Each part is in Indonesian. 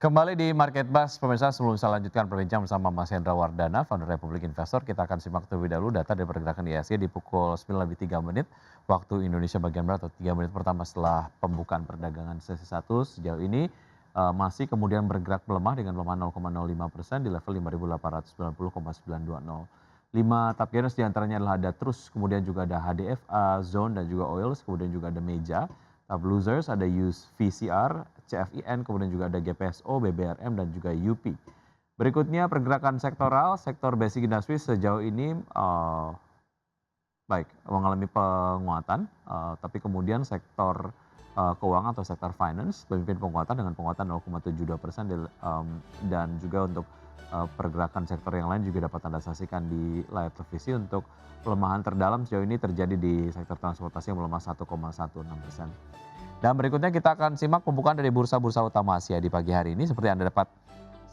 Kembali di Market Buzz, pemirsa sebelum saya lanjutkan perbincangan bersama Mas Hendra Wardana, founder Republik Investor, kita akan simak terlebih dahulu data dari pergerakan IHSG di pukul 9 lebih 3 menit waktu Indonesia bagian Barat atau 3 menit pertama setelah pembukaan perdagangan sesi 1. Sejauh ini masih kemudian bergerak melemah dengan melemah 0,05% di level 5.890,920. 5 top gainers diantaranya adalah ada Trus, kemudian juga ada HDFA, Zone dan juga Oils, kemudian juga ada Meja. Top losers ada Use VCR, CFIN, kemudian juga ada GPSO, BBRM, dan juga UP. Berikutnya pergerakan sektoral, sektor basic industry sejauh ini baik mengalami penguatan, tapi kemudian sektor keuangan atau sektor finance memimpin penguatan dengan penguatan 0,72% dan juga untuk pergerakan sektor yang lain juga dapat Anda saksikan di layar televisi untuk pelemahan terdalam sejauh ini terjadi di sektor transportasi yang melemah 1,16%. Dan berikutnya kita akan simak pembukaan dari bursa-bursa utama Asia di pagi hari ini seperti Anda dapat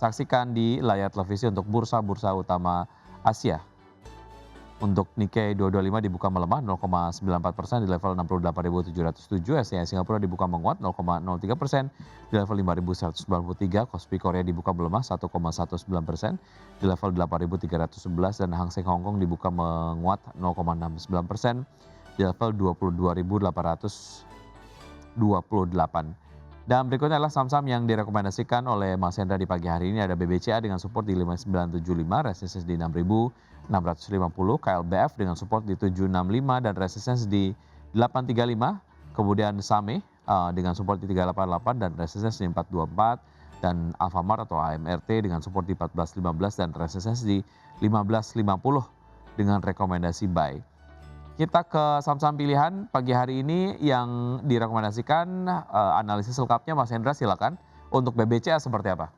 saksikan di layar televisi untuk bursa-bursa utama Asia. Untuk Nikkei 225 dibuka melemah 0,94% di level 68.707, SCI Singapura dibuka menguat 0,03% di level 5.193, Kospi Korea dibuka melemah 1,19% di level 8.311 dan Hang Seng Hong Kong dibuka menguat 0,69% di level 22.828. Dan berikutnya adalah saham-saham yang direkomendasikan oleh Mas Hendra di pagi hari ini ada BBCA dengan support di 5975, resistance di 6650, KLBF dengan support di 765 dan resistance di 835, kemudian SAME dengan support di 388 dan resistance di 424 dan Alfamart atau AMRT dengan support di 1415 dan resistance di 1550 dengan rekomendasi buy. Kita ke saham-saham pilihan pagi hari ini yang direkomendasikan, analisis lengkapnya Mas Hendra silakan. Untuk BBCA seperti apa?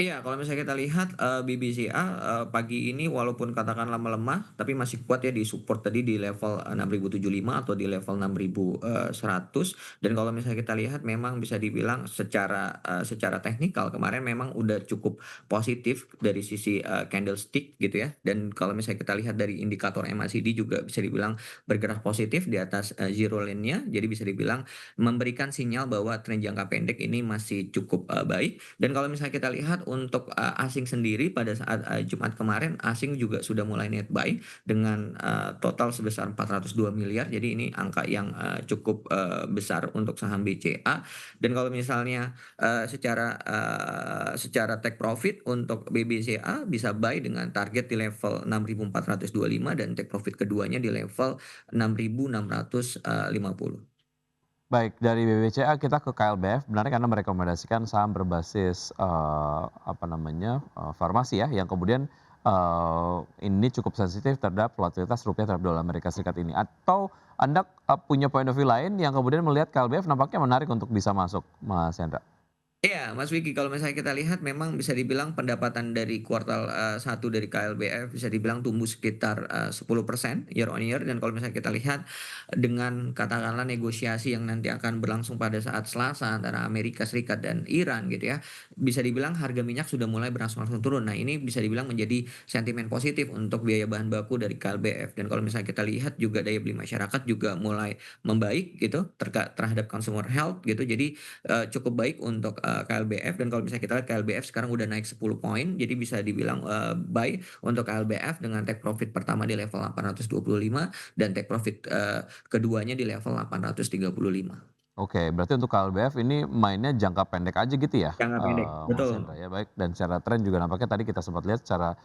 Iya, kalau misalnya kita lihat, BBCA, pagi ini walaupun katakanlah melemah, tapi masih kuat ya di support tadi di level, 6.075 atau di level 6.100 dan kalau misalnya kita lihat memang bisa dibilang secara teknikal kemarin memang udah cukup positif dari sisi, candlestick gitu ya, dan kalau misalnya kita lihat dari indikator MACD juga bisa dibilang bergerak positif di atas, zero line-nya, jadi bisa dibilang memberikan sinyal bahwa tren jangka pendek ini masih cukup, baik dan kalau misalnya kita lihat untuk, asing sendiri pada saat, Jumat kemarin, asing juga sudah mulai net buy dengan, total sebesar 402 miliar. Jadi ini angka yang, cukup, besar untuk saham BCA. Dan kalau misalnya, secara take profit untuk BBCA bisa buy dengan target di level 6.425 dan take profit keduanya di level 6.650. Baik, dari BBCA kita ke KLBF, benarnya karena merekomendasikan saham berbasis, farmasi ya, yang kemudian, ini cukup sensitif terhadap volatilitas rupiah terhadap dolar Amerika Serikat ini. Atau Anda, punya point of view lain yang kemudian melihat KLBF nampaknya menarik untuk bisa masuk, Mas Hendra? Iya, Mas Wiki, kalau misalnya kita lihat memang bisa dibilang pendapatan dari kuartal 1 dari KLBF bisa dibilang tumbuh sekitar 10% year on year dan kalau misalnya kita lihat dengan katakanlah negosiasi yang nanti akan berlangsung pada saat Selasa antara Amerika Serikat dan Iran gitu ya, bisa dibilang harga minyak sudah mulai berangsur-angsur turun. Nah, ini bisa dibilang menjadi sentimen positif untuk biaya bahan baku dari KLBF dan kalau misalnya kita lihat juga daya beli masyarakat juga mulai membaik gitu terhadap consumer health gitu. Jadi cukup baik untuk, KLBF dan kalau misalnya kita lihat KLBF sekarang udah naik 10 poin, jadi bisa dibilang, buy untuk KLBF dengan take profit pertama di level 825 dan take profit, keduanya di level 835. Oke, berarti untuk KLBF ini mainnya jangka pendek aja gitu ya, Jangka pendek, Mas betul. Hendra ya? Baik, dan secara tren juga nampaknya tadi kita sempat lihat secara,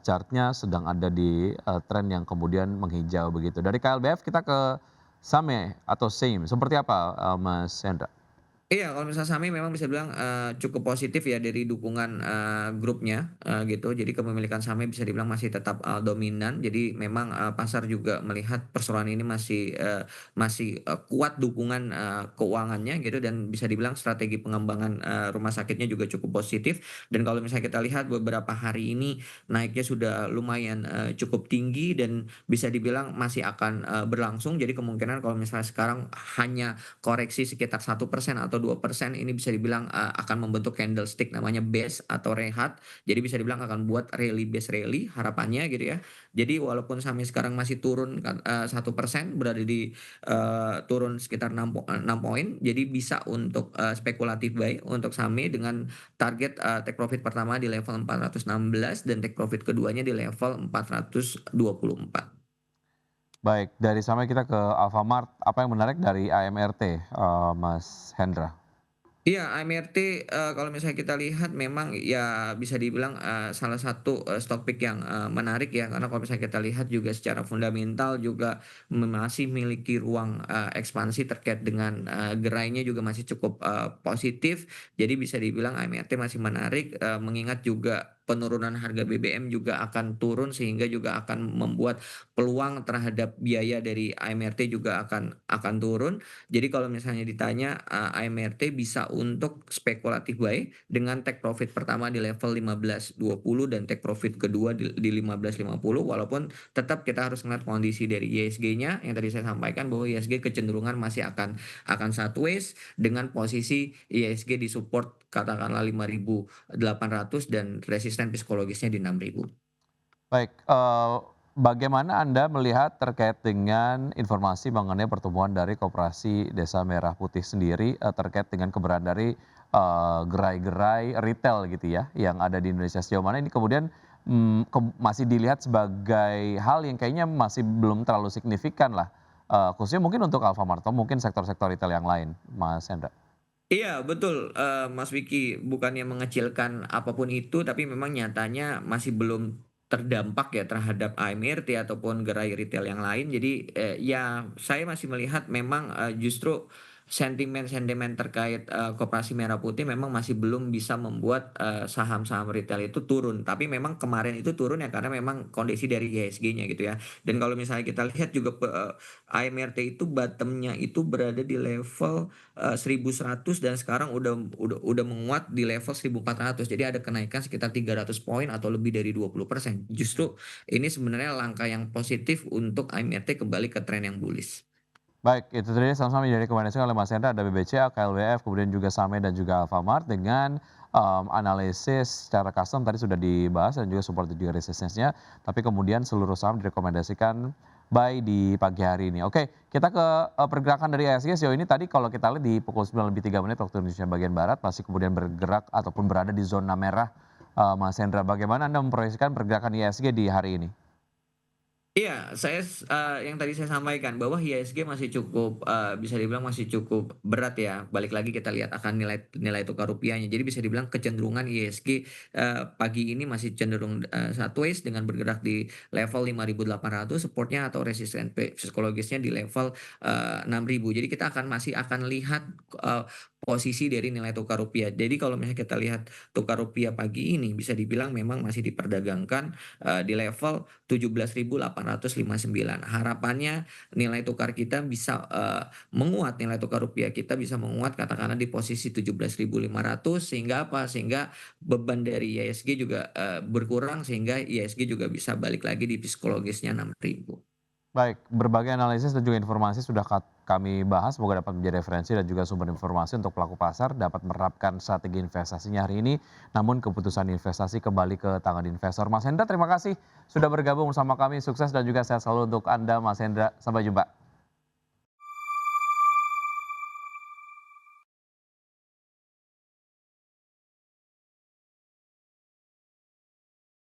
chart-nya sedang ada di, tren yang kemudian menghijau begitu. Dari KLBF kita ke SAME atau SAME, seperti apa, Mas Hendra? Iya, kalau misalnya Sami memang bisa bilang, cukup positif ya dari dukungan, grupnya, gitu. Jadi kepemilikan Sami bisa dibilang masih tetap, dominan. Jadi memang, pasar juga melihat perseroan ini masih kuat dukungan, keuangannya gitu dan bisa dibilang strategi pengembangan, rumah sakitnya juga cukup positif. Dan kalau misalnya kita lihat beberapa hari ini naiknya sudah lumayan, cukup tinggi dan bisa dibilang masih akan, berlangsung. Jadi kemungkinan kalau misalnya sekarang hanya koreksi sekitar 1% atau 2% ini bisa dibilang, akan membentuk candlestick namanya bearish atau rehat. Jadi bisa dibilang akan buat rally bearish rally harapannya gitu ya. Jadi walaupun sampai sekarang masih turun 1%, berada di, turun sekitar 6 poin, jadi bisa untuk, spekulatif buy untuk SAME dengan target, take profit pertama di level 416 dan take profit keduanya di level 424. Baik, dari Samai kita ke Alfamart, apa yang menarik dari AMRT, Mas Hendra? Iya, AMRT, kalau misalnya kita lihat memang ya bisa dibilang, salah satu, stock pick yang, menarik ya, karena kalau misalnya kita lihat juga secara fundamental juga masih memiliki ruang, ekspansi terkait dengan, gerainya juga masih cukup, positif. Jadi bisa dibilang AMRT masih menarik, mengingat juga penurunan harga BBM juga akan turun sehingga juga akan membuat peluang terhadap biaya dari AMRT juga akan turun. Jadi kalau misalnya ditanya, AMRT bisa untuk spekulatif buy dengan take profit pertama di level 15.20 dan take profit kedua di 15.50 walaupun tetap kita harus melihat kondisi dari ISG-nya yang tadi saya sampaikan bahwa ISG kecenderungan masih akan sideways dengan posisi ISG di support katakanlah 5.800 dan resisten psikologisnya di 6.000. Baik, bagaimana Anda melihat terkait dengan informasi mengenai pertumbuhan dari Koperasi Desa Merah Putih sendiri, terkait dengan keberadaan dari, gerai-gerai retail gitu ya, yang ada di Indonesia. Sejauh mana ini kemudian, masih dilihat sebagai hal yang kayaknya masih belum terlalu signifikan lah, khususnya mungkin untuk Alfamart atau mungkin sektor-sektor retail yang lain, Mas Hendra? Iya betul, Mas Wiki, bukannya mengecilkan apapun itu, tapi memang nyatanya masih belum terdampak ya terhadap AMRT ataupun gerai retail yang lain. Jadi, ya saya masih melihat memang, justru sentimen-sentimen terkait, Koperasi Merah Putih memang masih belum bisa membuat, saham-saham retail itu turun. Tapi memang kemarin itu turun ya karena memang kondisi dari IHSG-nya gitu ya. Dan kalau misalnya kita lihat juga AMRT itu bottom-nya itu berada di level 1.100 dan sekarang udah menguat di level 1.400. Jadi ada kenaikan sekitar 300 poin atau lebih dari 20%. Justru ini sebenarnya langkah yang positif untuk AMRT kembali ke tren yang bullish. Baik, itu tadi sama-sama yang direkomendasikan oleh Mas Hendra, ada BBCA, KLWF, kemudian juga Same dan juga Alfamart dengan, analisis secara custom tadi sudah dibahas dan juga support dan juga resistance-nya, tapi kemudian seluruh saham direkomendasikan buy di pagi hari ini. Oke, kita ke, pergerakan dari IHSG sejauh ini tadi kalau kita lihat di pukul 9:03 waktu Indonesia bagian barat masih kemudian bergerak ataupun berada di zona merah, Mas Hendra. Bagaimana Anda memproyeksikan pergerakan IHSG di hari ini? Iya, yang tadi saya sampaikan bahwa IHSG masih cukup, bisa dibilang masih cukup berat ya, balik lagi kita lihat akan nilai nilai tukar rupiahnya. Jadi bisa dibilang kecenderungan IHSG, pagi ini masih cenderung, sideways dengan bergerak di level 5.800 supportnya atau resisten psikologisnya di level, 6.000. Jadi kita masih akan lihat, posisi dari nilai tukar rupiah. Jadi kalau misalnya kita lihat tukar rupiah pagi ini bisa dibilang memang masih diperdagangkan, di level 17.859. Harapannya nilai tukar kita bisa, menguat, nilai tukar rupiah kita bisa menguat katakanlah di posisi 17.500 sehingga apa? Sehingga beban dari IHSG juga, berkurang sehingga IHSG juga bisa balik lagi di psikologisnya 6.000. Baik, berbagai analisis dan juga informasi sudah kami bahas, semoga dapat menjadi referensi dan juga sumber informasi untuk pelaku pasar dapat menerapkan strategi investasinya hari ini, namun keputusan investasi kembali ke tangan investor. Mas Hendra, terima kasih sudah bergabung bersama kami, sukses dan juga sehat selalu untuk Anda Mas Hendra, sampai jumpa.